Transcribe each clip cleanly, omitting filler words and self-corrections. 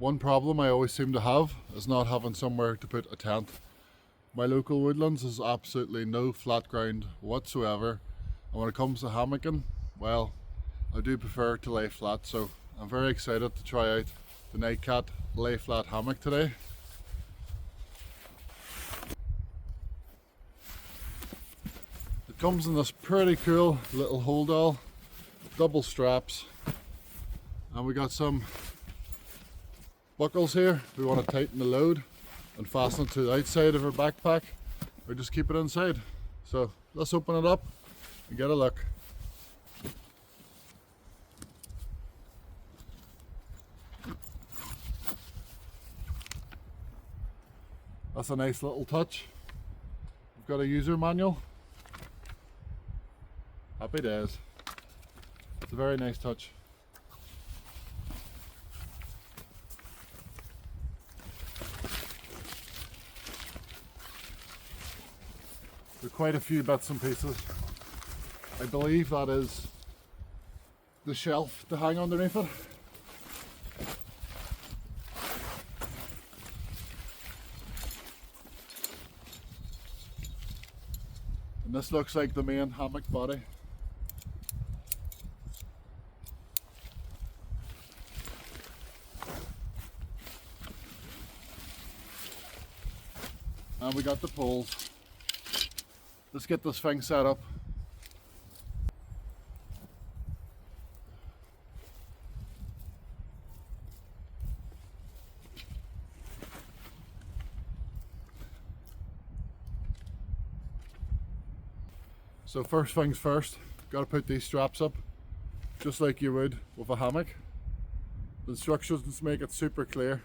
One problem I always seem to have is not having somewhere to put a tent. My local woodlands has absolutely no flat ground whatsoever, and when it comes to hammocking, well, I do prefer to lay flat, so I'm very excited to try out the Nightcat Lay Flat Hammock today. It comes in this pretty cool little holdall, double straps, and we got some buckles here. We want to tighten the load and fasten it to the outside of our backpack, or just keep it inside. So let's open it up and get a look. That's a nice little touch. We've got a user manual. Happy days. It's a very nice touch. There are quite a few bits and pieces. I believe that is the shelf to hang underneath it. And this looks like the main hammock body. And we got the poles. Let's get this thing set up. So first things first, got to put these straps up just like you would with a hammock. The instructions make it super clear.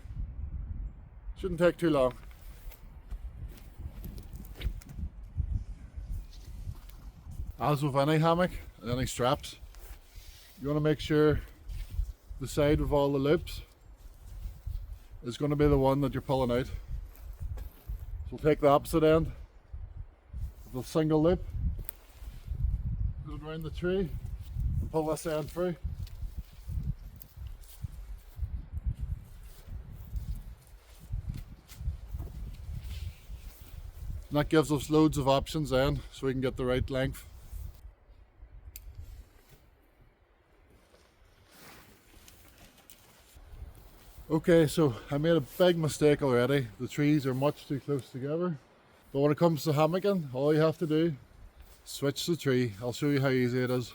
Shouldn't take too long. As with any hammock and any straps, you want to make sure the side with all the loops is going to be the one that you're pulling out. So we'll take the opposite end with a single loop, put it around the tree and pull this end through. And that gives us loads of options then, so we can get the right length. Okay, so I made a big mistake already. The trees are much too close together. But when it comes to hammocking, all you have to do is switch the tree. I'll show you how easy it is.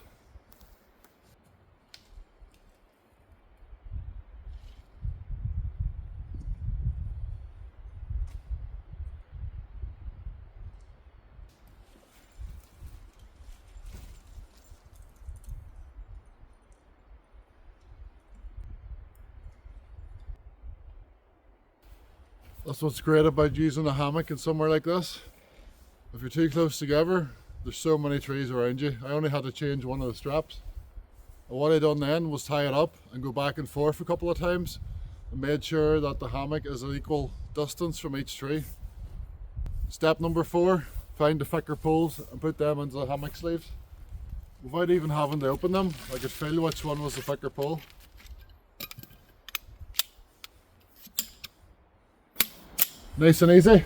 That's what's great about using a hammock in somewhere like this. If you're too close together, there's so many trees around you. I only had to change one of the straps. And what I done then was tie it up and go back and forth a couple of times and made sure that the hammock is an equal distance from each tree. Step number 4, find the thicker poles and put them into the hammock sleeves. Without even having to open them, I could feel which one was the thicker pole. Nice and easy.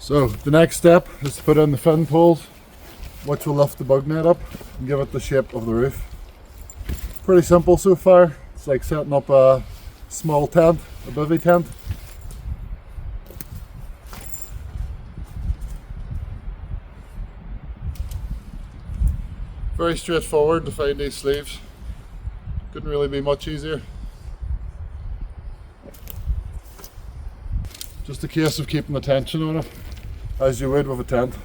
So the next step is to put in the fin poles, which will lift the bug net up and give it the shape of the roof. Pretty simple so far. It's like setting up a small tent, a bivvy tent. Very straightforward to find these sleeves. Couldn't really be much easier. Just a case of keeping the tension on it, as you would with a tent.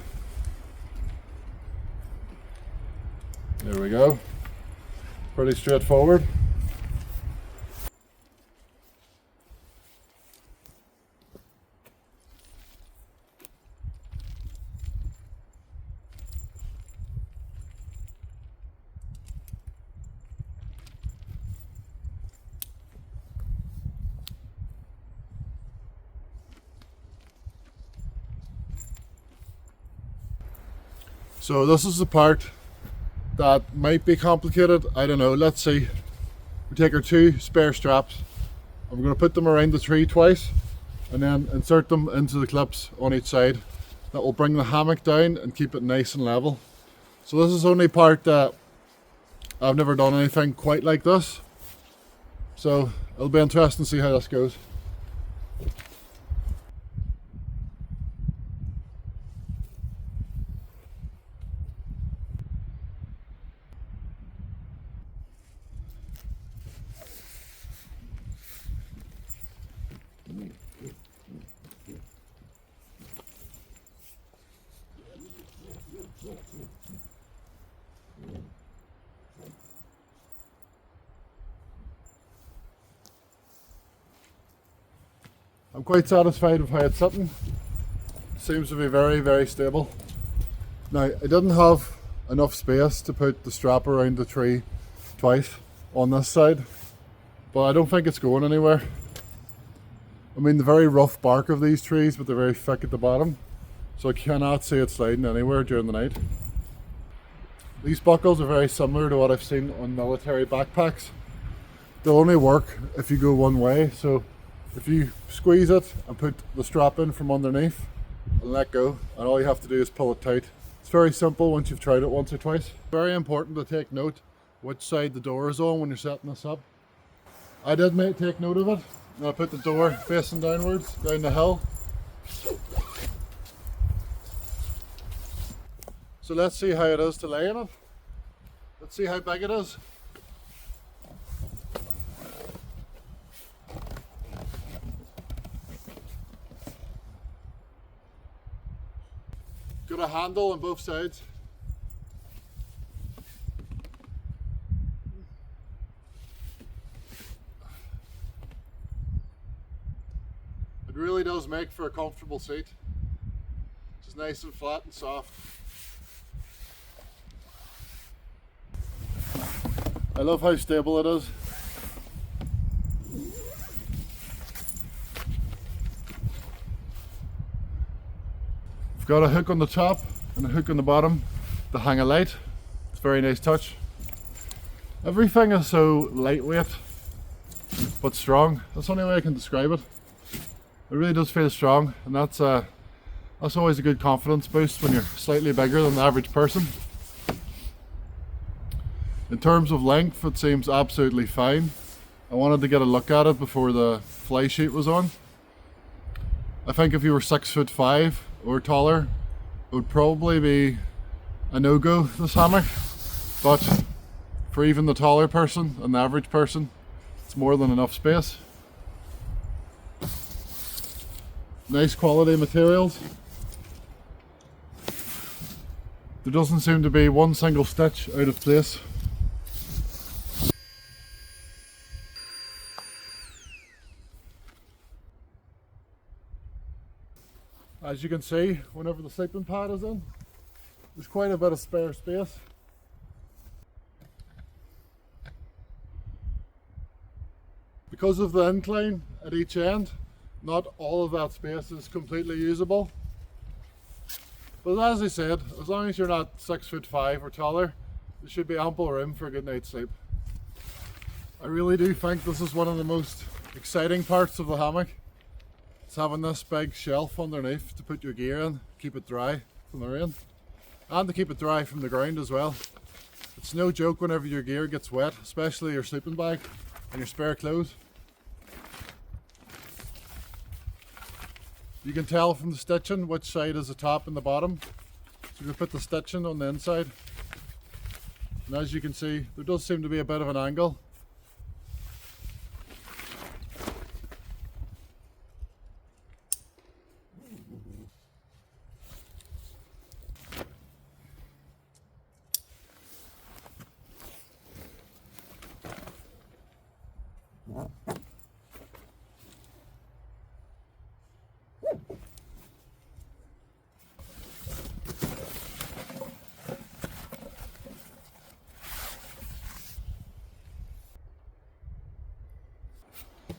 There we go. Pretty straightforward. So this is the part that might be complicated. I don't know. Let's see. We take our 2 spare straps and we're going to put them around the tree twice and then insert them into the clips on each side. That will bring the hammock down and keep it nice and level. So this is the only part that I've never done anything quite like this. So it'll be interesting to see how this goes. I'm quite satisfied with how it's sitting. Seems to be very, very stable. Now, I didn't have enough space to put the strap around the tree twice on this side, but I don't think it's going anywhere. I mean, the very rough bark of these trees, but they're very thick at the bottom, so I cannot see it sliding anywhere during the night. These buckles are very similar to what I've seen on military backpacks. They'll only work if you go one way, so if you squeeze it and put the strap in from underneath and let go, and all you have to do is pull it tight. It's very simple once you've tried it once or twice. Very important to take note which side the door is on when you're setting this up. I did take note of it, and I put the door facing downwards, down the hill. So let's see how it is to lay in it. Let's see how big it is. Got a handle on both sides. It really does make for a comfortable seat. It's nice and flat and soft. I love how stable it is. I've got a hook on the top and a hook on the bottom to hang a light. It's a very nice touch. Everything is so lightweight but strong. That's the only way I can describe it. It really does feel strong, and that's always a good confidence boost when you're slightly bigger than the average person. In terms of length, it seems absolutely fine. I wanted to get a look at it before the fly sheet was on. I think if you were 6'5" or taller, it would probably be a no-go, this hammock. But for even the taller person and the average person, it's more than enough space. Nice quality materials. There doesn't seem to be one single stitch out of place. As you can see, whenever the sleeping pad is in, there's quite a bit of spare space. Because of the incline at each end, not all of that space is completely usable. But as I said, as long as you're not 6'5" or taller, there should be ample room for a good night's sleep. I really do think this is one of the most exciting parts of the hammock. It's having this big shelf underneath to put your gear in, keep it dry from the rain, and to keep it dry from the ground as well. It's no joke whenever your gear gets wet, especially your sleeping bag and your spare clothes. You can tell from the stitching which side is the top and the bottom. So you put the stitching on the inside. And as you can see, there does seem to be a bit of an angle.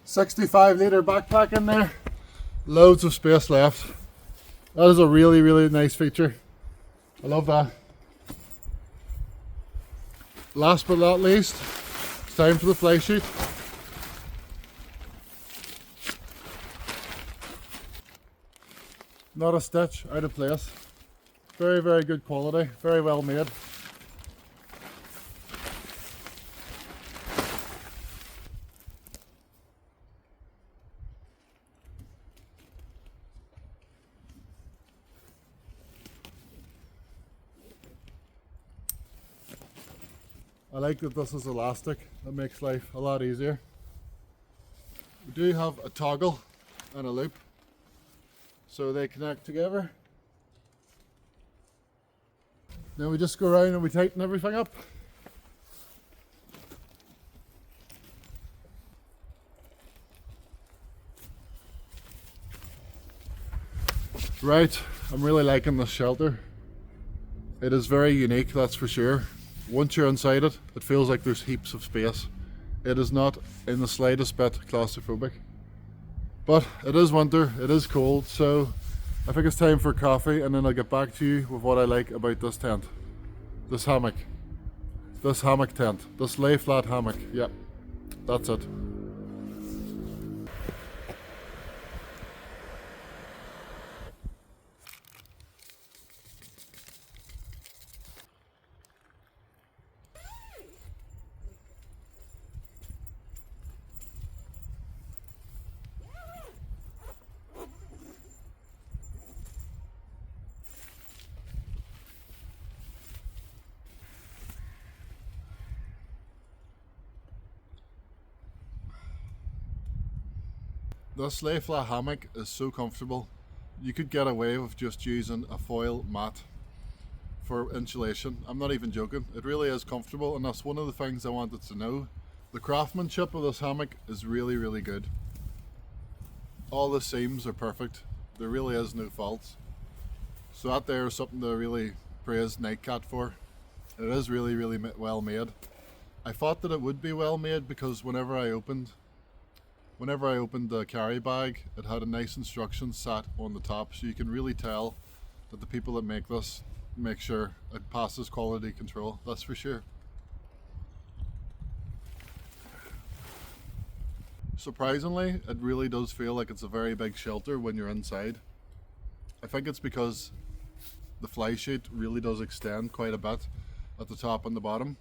$65-litre backpack in there, loads of space left. That is a really, really nice feature. I love that. Last but not least, it's time for the fly sheet. Not a stitch out of place. Very, very good quality, very well made. I like that this is elastic, that makes life a lot easier. We do have a toggle and a loop, so they connect together. Then we just go around and we tighten everything up. Right, I'm really liking this shelter. It is very unique, that's for sure. Once you're inside it, it feels like there's heaps of space. It is not in the slightest bit claustrophobic. But it is winter, it is cold, so I think it's time for coffee, and then I'll get back to you with what I like about this tent. This hammock. This hammock tent. This lay flat hammock. Yep, that's it. This lay flat hammock is so comfortable. You could get away with just using a foil mat for insulation. I'm not even joking. It really is comfortable, and that's one of the things I wanted to know. The craftsmanship of this hammock is really, really good. All the seams are perfect. There really is no faults. So that there is something to really praise Nightcat for. It is really, really well made. I thought that it would be well made because whenever I opened the carry bag, it had a nice instruction sat on the top, so you can really tell that the people that make this make sure it passes quality control, that's for sure. Surprisingly, it really does feel like it's a very big shelter when you're inside. I think it's because the fly sheet really does extend quite a bit at the top and the bottom,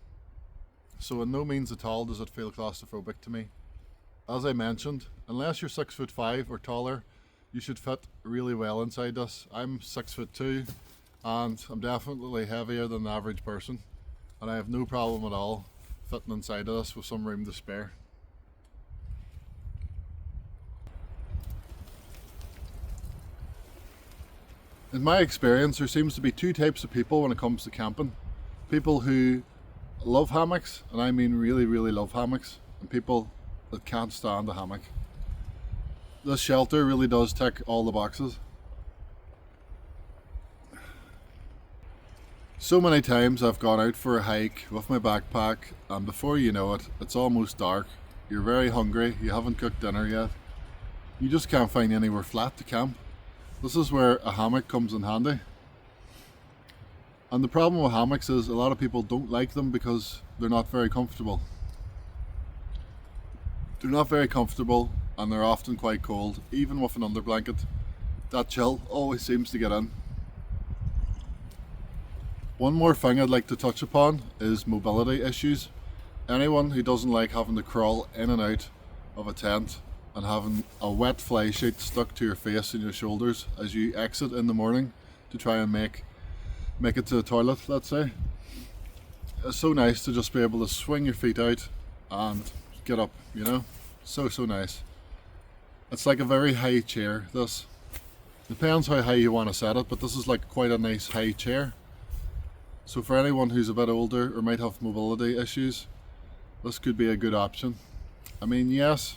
so in no means at all does it feel claustrophobic to me. As I mentioned, unless you're 6'5" or taller, you should fit really well inside this. I'm 6'2" and I'm definitely heavier than the average person, and I have no problem at all fitting inside of this with some room to spare. In my experience, there seems to be two types of people when it comes to camping. People who love hammocks, and I mean really, really love hammocks, and people that can't stand a hammock. This shelter really does tick all the boxes. So many times I've gone out for a hike with my backpack, and before you know it, it's almost dark. You're very hungry, you haven't cooked dinner yet. You just can't find anywhere flat to camp. This is where a hammock comes in handy. And the problem with hammocks is a lot of people don't like them because they're not very comfortable. They're not very comfortable, and they're often quite cold. Even with an underblanket, that chill always seems to get in. One more thing I'd like to touch upon is mobility issues. Anyone who doesn't like having to crawl in and out of a tent and having a wet fly sheet stuck to your face and your shoulders as you exit in the morning to try and make it to the toilet, let's say. It's so nice to just be able to swing your feet out and get up, you know? So nice. It's like a very high chair, this. Depends how high you want to set it, but this is like quite a nice high chair. So for anyone who's a bit older or might have mobility issues, this could be a good option. I mean, yes,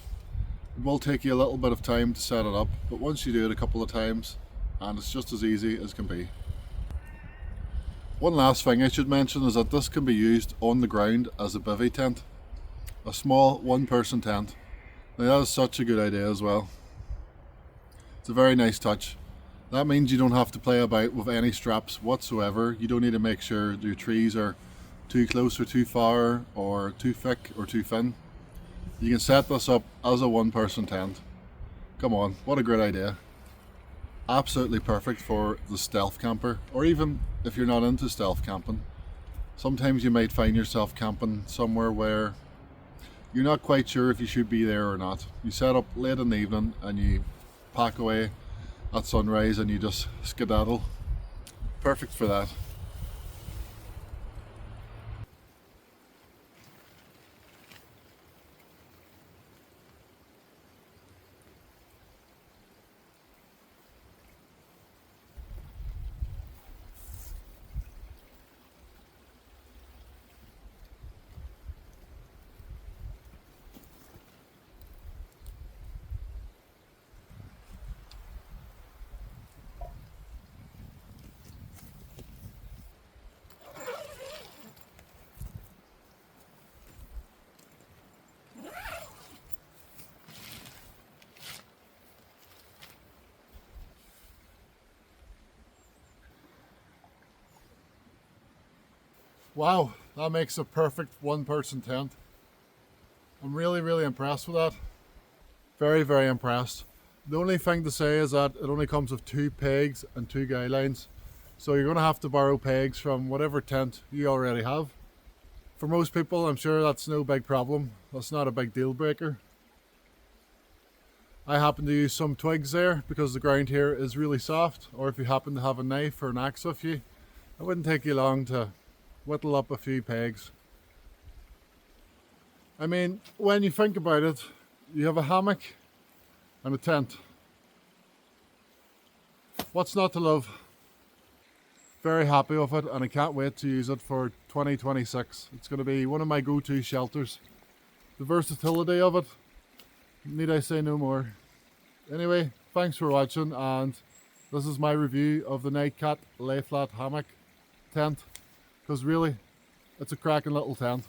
it will take you a little bit of time to set it up, but once you do it a couple of times, and it's just as easy as can be. One last thing I should mention is that this can be used on the ground as a bivvy tent. A small one-person tent. Now that is such a good idea as well. It's a very nice touch. That means you don't have to play about with any straps whatsoever. You don't need to make sure your trees are too close or too far, or too thick or too thin, you can set this up as a one-person tent. Come on, what a great idea. Absolutely perfect for the stealth camper, or even if you're not into stealth camping. Sometimes you might find yourself camping somewhere where you're not quite sure if you should be there or not. You set up late in the evening and you pack away at sunrise and you just skedaddle. Perfect for that. Wow, that makes a perfect one-person tent. I'm really impressed with that. Very impressed. The only thing to say is that it only comes with 2 pegs and 2 guy lines. So you're going to have to borrow pegs from whatever tent you already have. For most people, I'm sure that's no big problem. That's not a big deal breaker. I happen to use some twigs there because the ground here is really soft, or if you happen to have a knife or an axe with you, it wouldn't take you long to whittle up a few pegs. I mean, when you think about it, you have a hammock and a tent. What's not to love? Very happy with it, and I can't wait to use it for 2026. It's going to be one of my go-to shelters. The versatility of it, need I say no more. Anyway, thanks for watching, and this is my review of the Nightcat Lay Flat Hammock tent, because really, it's a cracking little tent.